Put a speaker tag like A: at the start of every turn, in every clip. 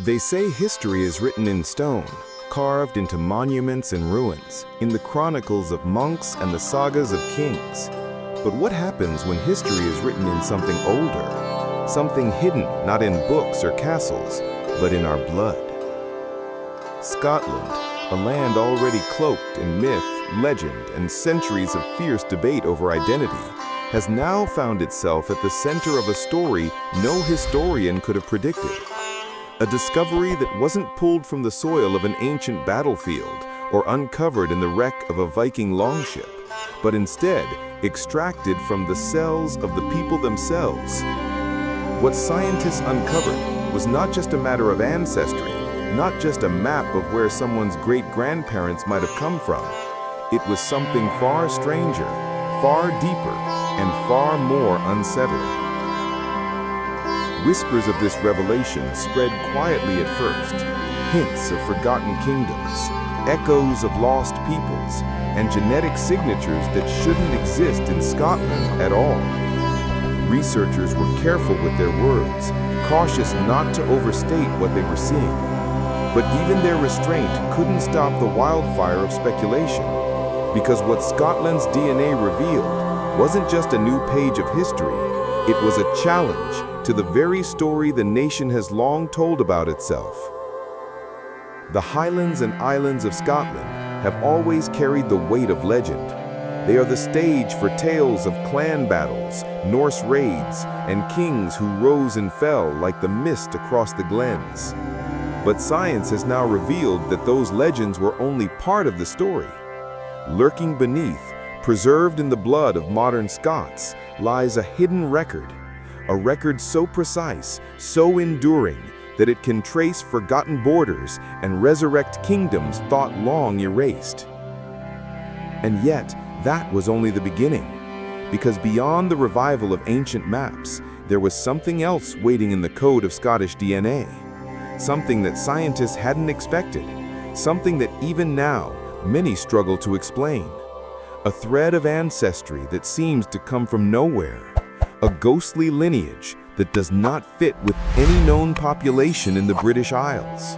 A: They say history is written in stone, carved into monuments and ruins, in the chronicles of monks and the sagas of kings. But what happens when history is written in something older? Something hidden not in books or castles, but in our blood. Scotland, a land already cloaked in myth, legend, and centuries of fierce debate over identity, has now found itself at the center of a story no historian could have predicted. A discovery that wasn't pulled from the soil of an ancient battlefield or uncovered in the wreck of a Viking longship, but instead extracted from the cells of the people themselves. What scientists uncovered was not just a matter of ancestry, not just a map of where someone's great-grandparents might have come from. It was something far stranger, far deeper, and far more unsettling. Whispers of this revelation spread quietly at first, hints of forgotten kingdoms, echoes of lost peoples, and genetic signatures that shouldn't exist in Scotland at all. Researchers were careful with their words, cautious not to overstate what they were seeing. But even their restraint couldn't stop the wildfire of speculation, because what Scotland's DNA revealed wasn't just a new page of history, it was a challenge to the very story the nation has long told about itself. The Highlands and Islands of Scotland have always carried the weight of legend. They are the stage for tales of clan battles, Norse raids, and kings who rose and fell like the mist across the glens. But science has now revealed that those legends were only part of the story. Lurking beneath, preserved in the blood of modern Scots, lies a hidden record. A record so precise, so enduring, that it can trace forgotten borders and resurrect kingdoms thought long erased. And yet, that was only the beginning, because beyond the revival of ancient maps, there was something else waiting in the code of Scottish DNA. Something that scientists hadn't expected, something that even now, many struggle to explain. A thread of ancestry that seems to come from nowhere. A ghostly lineage that does not fit with any known population in the British Isles.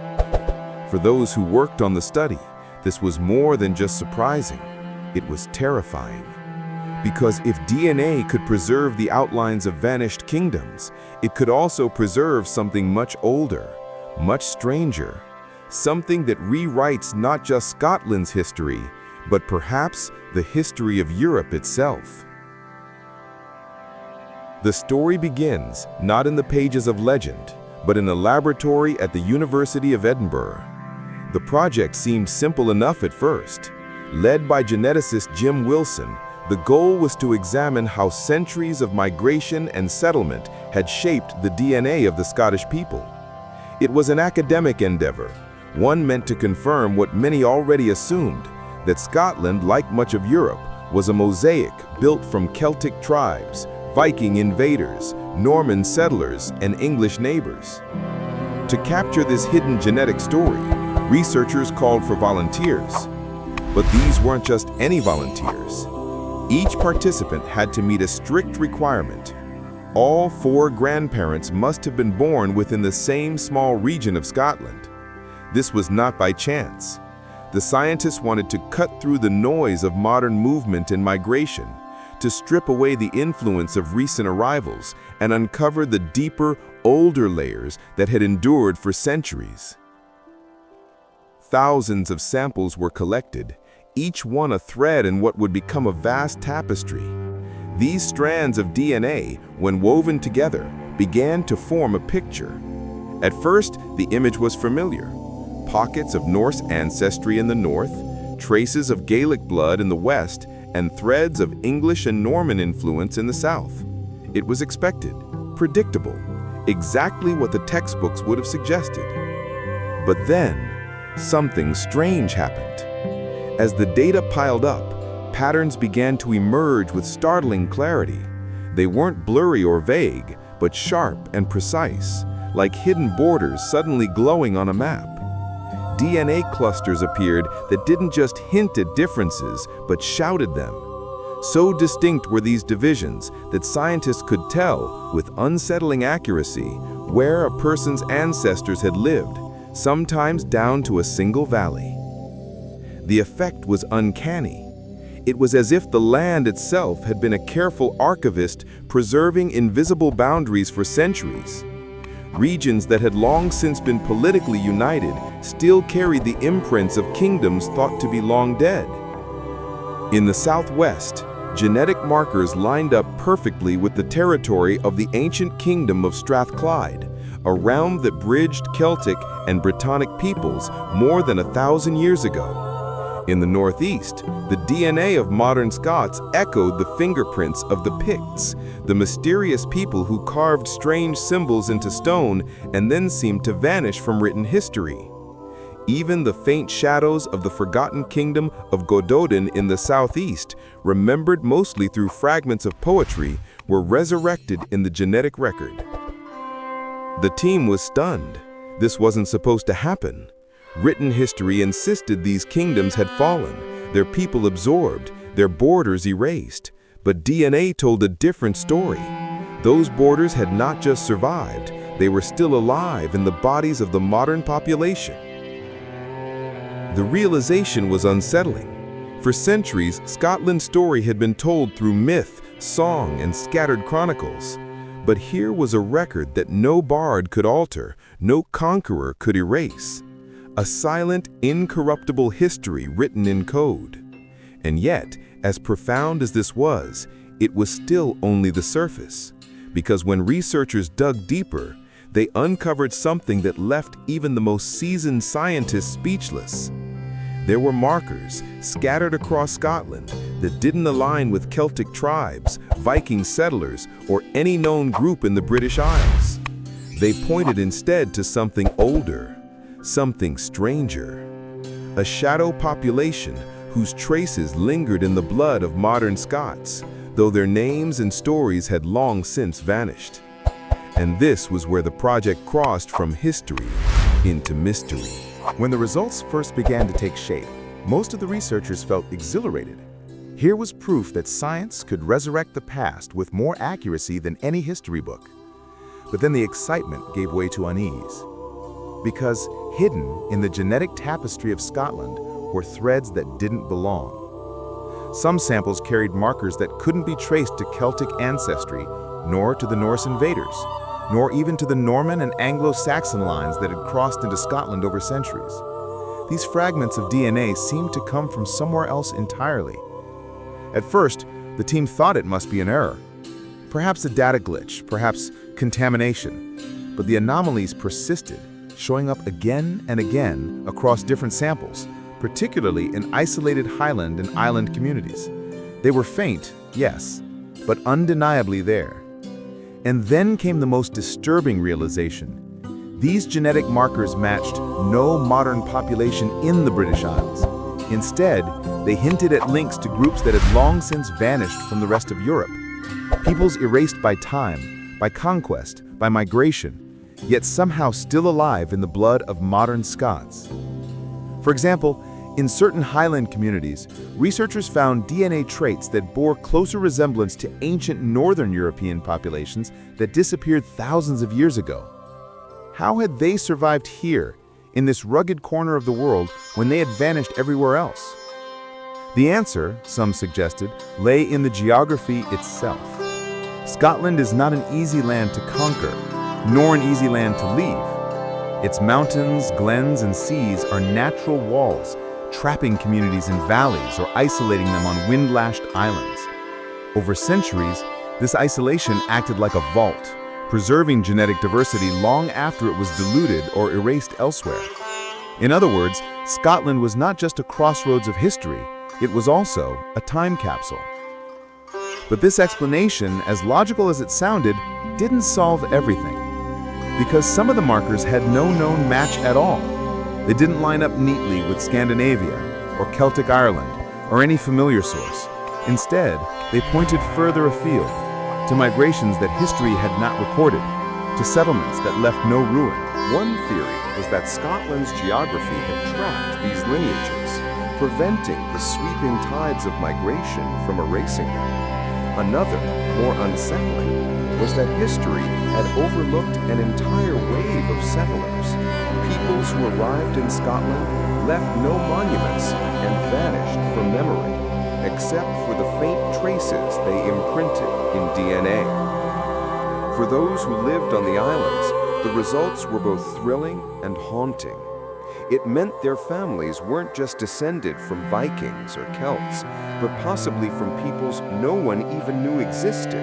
A: For those who worked on the study, this was more than just surprising, it was terrifying. Because if DNA could preserve the outlines of vanished kingdoms, it could also preserve something much older, much stranger, something that rewrites not just Scotland's history, but perhaps the history of Europe itself. The story begins not in the pages of legend, but in a laboratory at the University of Edinburgh. The project seemed simple enough at first. Led by geneticist Jim Wilson, the goal was to examine how centuries of migration and settlement had shaped the DNA of the Scottish people. It was an academic endeavor, one meant to confirm what many already assumed, that Scotland, like much of Europe, was a mosaic built from Celtic tribes, Viking invaders, Norman settlers, and English neighbors. To capture this hidden genetic story, researchers called for volunteers. But these weren't just any volunteers. Each participant had to meet a strict requirement. All 4 grandparents must have been born within the same small region of Scotland. This was not by chance. The scientists wanted to cut through the noise of modern movement and migration, to strip away the influence of recent arrivals and uncover the deeper, older layers that had endured for centuries. Thousands of samples were collected, each one a thread in what would become a vast tapestry. These strands of DNA, when woven together, began to form a picture. At first, the image was familiar. Pockets of Norse ancestry in the north, traces of Gaelic blood in the west, and threads of English and Norman influence in the south. It was expected, predictable, exactly what the textbooks would have suggested. But then, something strange happened. As the data piled up, patterns began to emerge with startling clarity. They weren't blurry or vague, but sharp and precise, like hidden borders suddenly glowing on a map. DNA clusters appeared that didn't just hint at differences, but shouted them. So distinct were these divisions that scientists could tell, with unsettling accuracy, where a person's ancestors had lived, sometimes down to a single valley. The effect was uncanny. It was as if the land itself had been a careful archivist preserving invisible boundaries for centuries. Regions that had long since been politically united still carried the imprints of kingdoms thought to be long dead. In the southwest, genetic markers lined up perfectly with the territory of the ancient kingdom of Strathclyde, a realm that bridged Celtic and Brittonic peoples more than 1,000 years ago. In the northeast, the DNA of modern Scots echoed the fingerprints of the Picts, the mysterious people who carved strange symbols into stone and then seemed to vanish from written history. Even the faint shadows of the forgotten kingdom of Gododin in the southeast, remembered mostly through fragments of poetry, were resurrected in the genetic record. The team was stunned. This wasn't supposed to happen. Written history insisted these kingdoms had fallen, their people absorbed, their borders erased. But DNA told a different story. Those borders had not just survived, they were still alive in the bodies of the modern population. The realization was unsettling. For centuries, Scotland's story had been told through myth, song, and scattered chronicles. But here was a record that no bard could alter, no conqueror could erase. A silent, incorruptible history written in code. And yet, as profound as this was, it was still only the surface. Because when researchers dug deeper, they uncovered something that left even the most seasoned scientists speechless. There were markers scattered across Scotland that didn't align with Celtic tribes, Viking settlers, or any known group in the British Isles. They pointed instead to something older, something stranger. A shadow population whose traces lingered in the blood of modern Scots, though their names and stories had long since vanished. And this was where the project crossed from history into mystery.
B: When the results first began to take shape, most of the researchers felt exhilarated. Here was proof that science could resurrect the past with more accuracy than any history book. But then the excitement gave way to unease. Because hidden in the genetic tapestry of Scotland were threads that didn't belong. Some samples carried markers that couldn't be traced to Celtic ancestry, nor to the Norse invaders, nor even to the Norman and Anglo-Saxon lines that had crossed into Scotland over centuries. These fragments of DNA seemed to come from somewhere else entirely. At first, the team thought it must be an error. Perhaps a data glitch, perhaps contamination. But the anomalies persisted, showing up again and again across different samples, particularly in isolated highland and island communities. They were faint, yes, but undeniably there. And then came the most disturbing realization. These genetic markers matched no modern population in the British Isles. Instead, they hinted at links to groups that had long since vanished from the rest of Europe. Peoples erased by time, by conquest, by migration, yet somehow still alive in the blood of modern Scots. For example, in certain Highland communities, researchers found DNA traits that bore closer resemblance to ancient Northern European populations that disappeared thousands of years ago. How had they survived here, in this rugged corner of the world, when they had vanished everywhere else? The answer, some suggested, lay in the geography itself. Scotland is not an easy land to conquer, nor an easy land to leave. Its mountains, glens, and seas are natural walls, trapping communities in valleys or isolating them on wind-lashed islands. Over centuries, this isolation acted like a vault, preserving genetic diversity long after it was diluted or erased elsewhere. In other words, Scotland was not just a crossroads of history, it was also a time capsule. But this explanation, as logical as it sounded, didn't solve everything. Because some of the markers had no known match at all. They didn't line up neatly with Scandinavia, or Celtic Ireland, or any familiar source. Instead, they pointed further afield, to migrations that history had not recorded, to settlements that left no ruin.
A: One theory was that Scotland's geography had trapped these lineages, preventing the sweeping tides of migration from erasing them. Another, more unsettling, was that history had overlooked an entire wave of settlers. Peoples who arrived in Scotland left no monuments and vanished from memory, except for the faint traces they imprinted in DNA. For those who lived on the islands, the results were both thrilling and haunting. It meant their families weren't just descended from Vikings or Celts, but possibly from peoples no one even knew existed.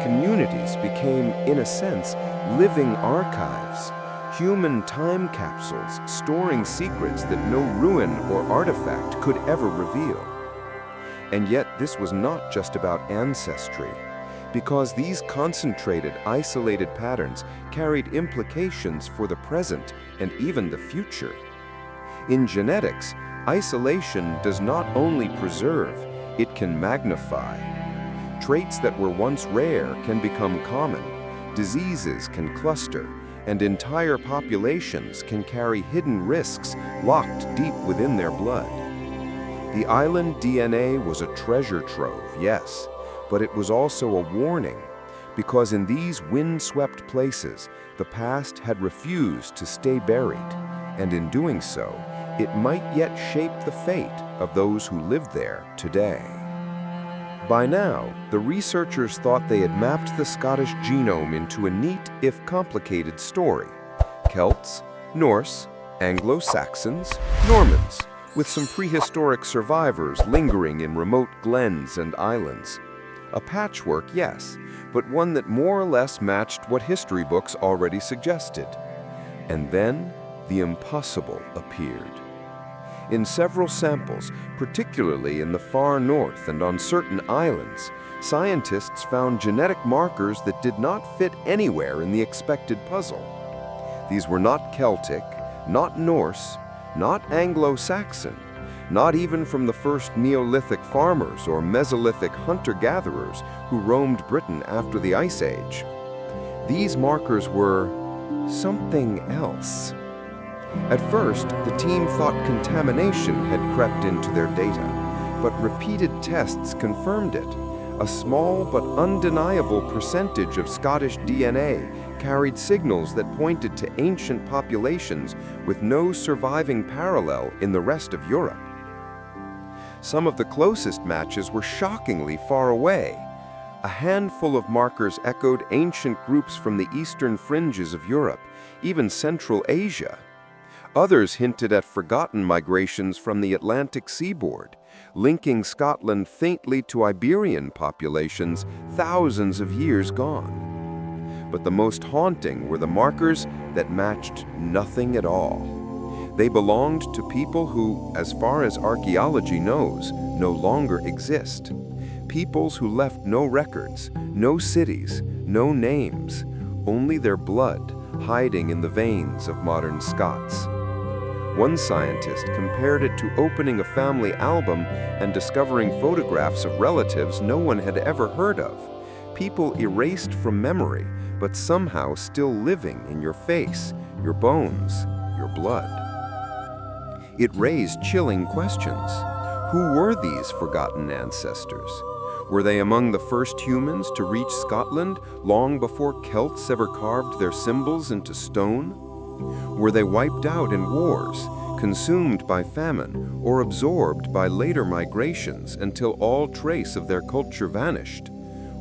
A: Communities became, in a sense, living archives, human time capsules storing secrets that no ruin or artifact could ever reveal. And yet this was not just about ancestry, because these concentrated, isolated patterns carried implications for the present and even the future. In genetics, isolation does not only preserve, it can magnify. Traits that were once rare can become common, diseases can cluster, and entire populations can carry hidden risks locked deep within their blood. The island DNA was a treasure trove, yes, but it was also a warning, because in these wind-swept places, the past had refused to stay buried, and in doing so, it might yet shape the fate of those who live there today. By now, the researchers thought they had mapped the Scottish genome into a neat, if complicated, story. Celts, Norse, Anglo-Saxons, Normans, with some prehistoric survivors lingering in remote glens and islands. A patchwork, yes, but one that more or less matched what history books already suggested. And then, the impossible appeared. In several samples, particularly in the far north and on certain islands, scientists found genetic markers that did not fit anywhere in the expected puzzle. These were not Celtic, not Norse, not Anglo-Saxon, not even from the first Neolithic farmers or Mesolithic hunter-gatherers who roamed Britain after the Ice Age. These markers were something else. At first, the team thought contamination had crept into their data, but repeated tests confirmed it. A small but undeniable percentage of Scottish DNA carried signals that pointed to ancient populations with no surviving parallel in the rest of Europe. Some of the closest matches were shockingly far away. A handful of markers echoed ancient groups from the eastern fringes of Europe, even Central Asia. Others hinted at forgotten migrations from the Atlantic seaboard, linking Scotland faintly to Iberian populations thousands of years gone. But the most haunting were the markers that matched nothing at all. They belonged to people who, as far as archaeology knows, no longer exist. Peoples who left no records, no cities, no names, only their blood hiding in the veins of modern Scots. One scientist compared it to opening a family album and discovering photographs of relatives no one had ever heard of. People erased from memory, but somehow still living in your face, your bones, your blood. It raised chilling questions. Who were these forgotten ancestors? Were they among the first humans to reach Scotland long before Celts ever carved their symbols into stone? Were they wiped out in wars, consumed by famine, or absorbed by later migrations until all trace of their culture vanished?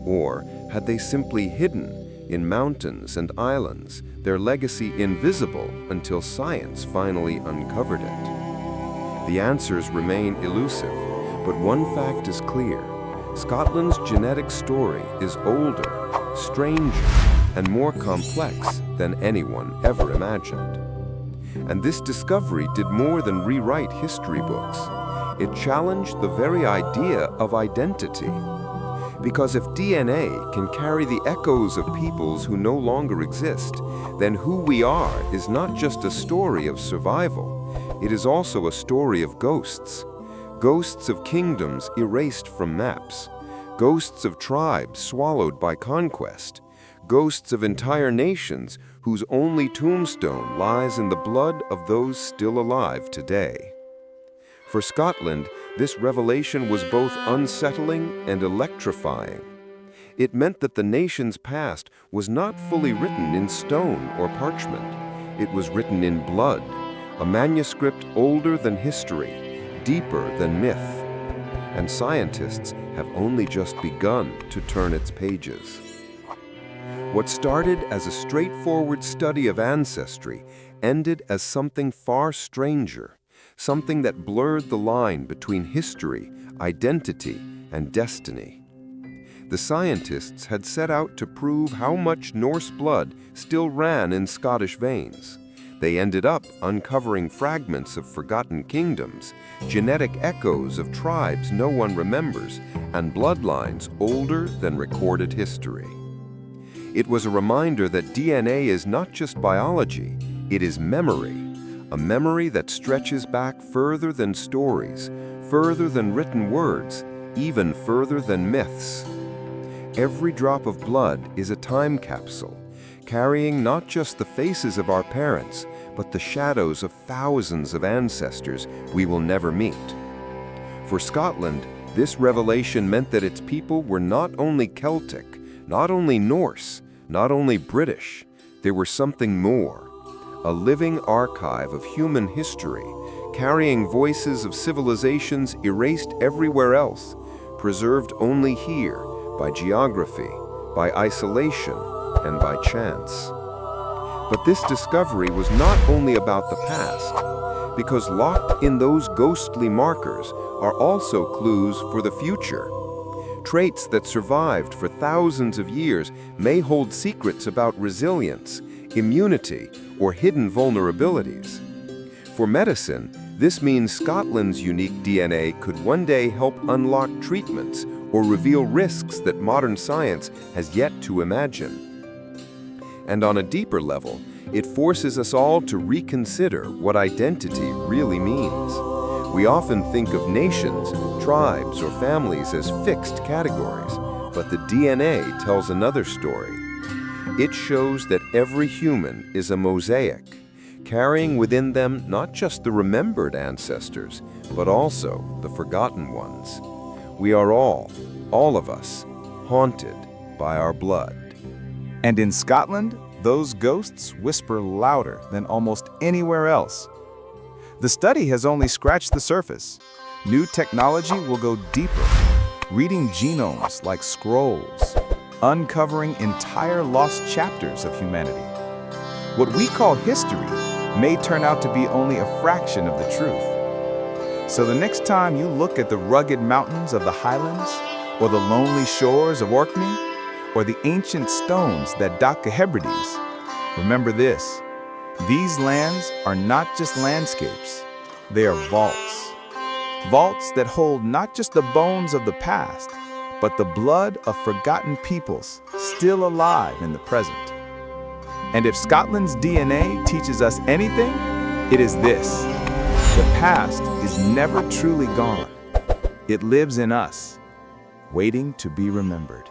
A: Or had they simply hidden in mountains and islands, their legacy invisible until science finally uncovered it? The answers remain elusive, but one fact is clear. Scotland's genetic story is older, stranger, and more complex than anyone ever imagined. And this discovery did more than rewrite history books. It challenged the very idea of identity. Because if DNA can carry the echoes of peoples who no longer exist, then who we are is not just a story of survival, it is also a story of ghosts. Ghosts of kingdoms erased from maps, ghosts of tribes swallowed by conquest, ghosts of entire nations whose only tombstone lies in the blood of those still alive today. For Scotland, this revelation was both unsettling and electrifying.
C: It meant that the nation's past was not fully written in stone or parchment. It was written in blood, a manuscript older than history, deeper than myth. And scientists have only just begun to turn its pages. What started as a straightforward study of ancestry ended as something far stranger, something that blurred the line between history, identity, and destiny. The scientists had set out to prove how much Norse blood still ran in Scottish veins. They ended up uncovering fragments of forgotten kingdoms, genetic echoes of tribes no one remembers, and bloodlines older than recorded history. It was a reminder that DNA is not just biology, it is memory, a memory that stretches back further than stories, further than written words, even further than myths. Every drop of blood is a time capsule, carrying not just the faces of our parents, but the shadows of thousands of ancestors we will never meet. For Scotland, this revelation meant that its people were not only Celtic, not only Norse, not only British, there were something more, a living archive of human history, carrying voices of civilizations erased everywhere else, preserved only here by geography, by isolation, and by chance. But this discovery was not only about the past, because locked in those ghostly markers are also clues for the future. Traits that survived for thousands of years may hold secrets about resilience, immunity, or hidden vulnerabilities. For medicine, this means Scotland's unique DNA could one day help unlock treatments or reveal risks that modern science has yet to imagine. And on a deeper level, it forces us all to reconsider what identity really means. We often think of nations, tribes, or families as fixed categories, but the DNA tells another story. It shows that every human is a mosaic, carrying within them not just the remembered ancestors, but also the forgotten ones. We are all of us, haunted by our blood.
B: And in Scotland, those ghosts whisper louder than almost anywhere else. The study has only scratched the surface. New technology will go deeper, reading genomes like scrolls, uncovering entire lost chapters of humanity. What we call history may turn out to be only a fraction of the truth. So the next time you look at the rugged mountains of the Highlands, or the lonely shores of Orkney, or the ancient stones that dot the Hebrides, remember this: these lands are not just landscapes, they are vaults. Vaults that hold not just the bones of the past, but the blood of forgotten peoples still alive in the present. And if Scotland's DNA teaches us anything, it is this: the past is never truly gone. It lives in us, waiting to be remembered.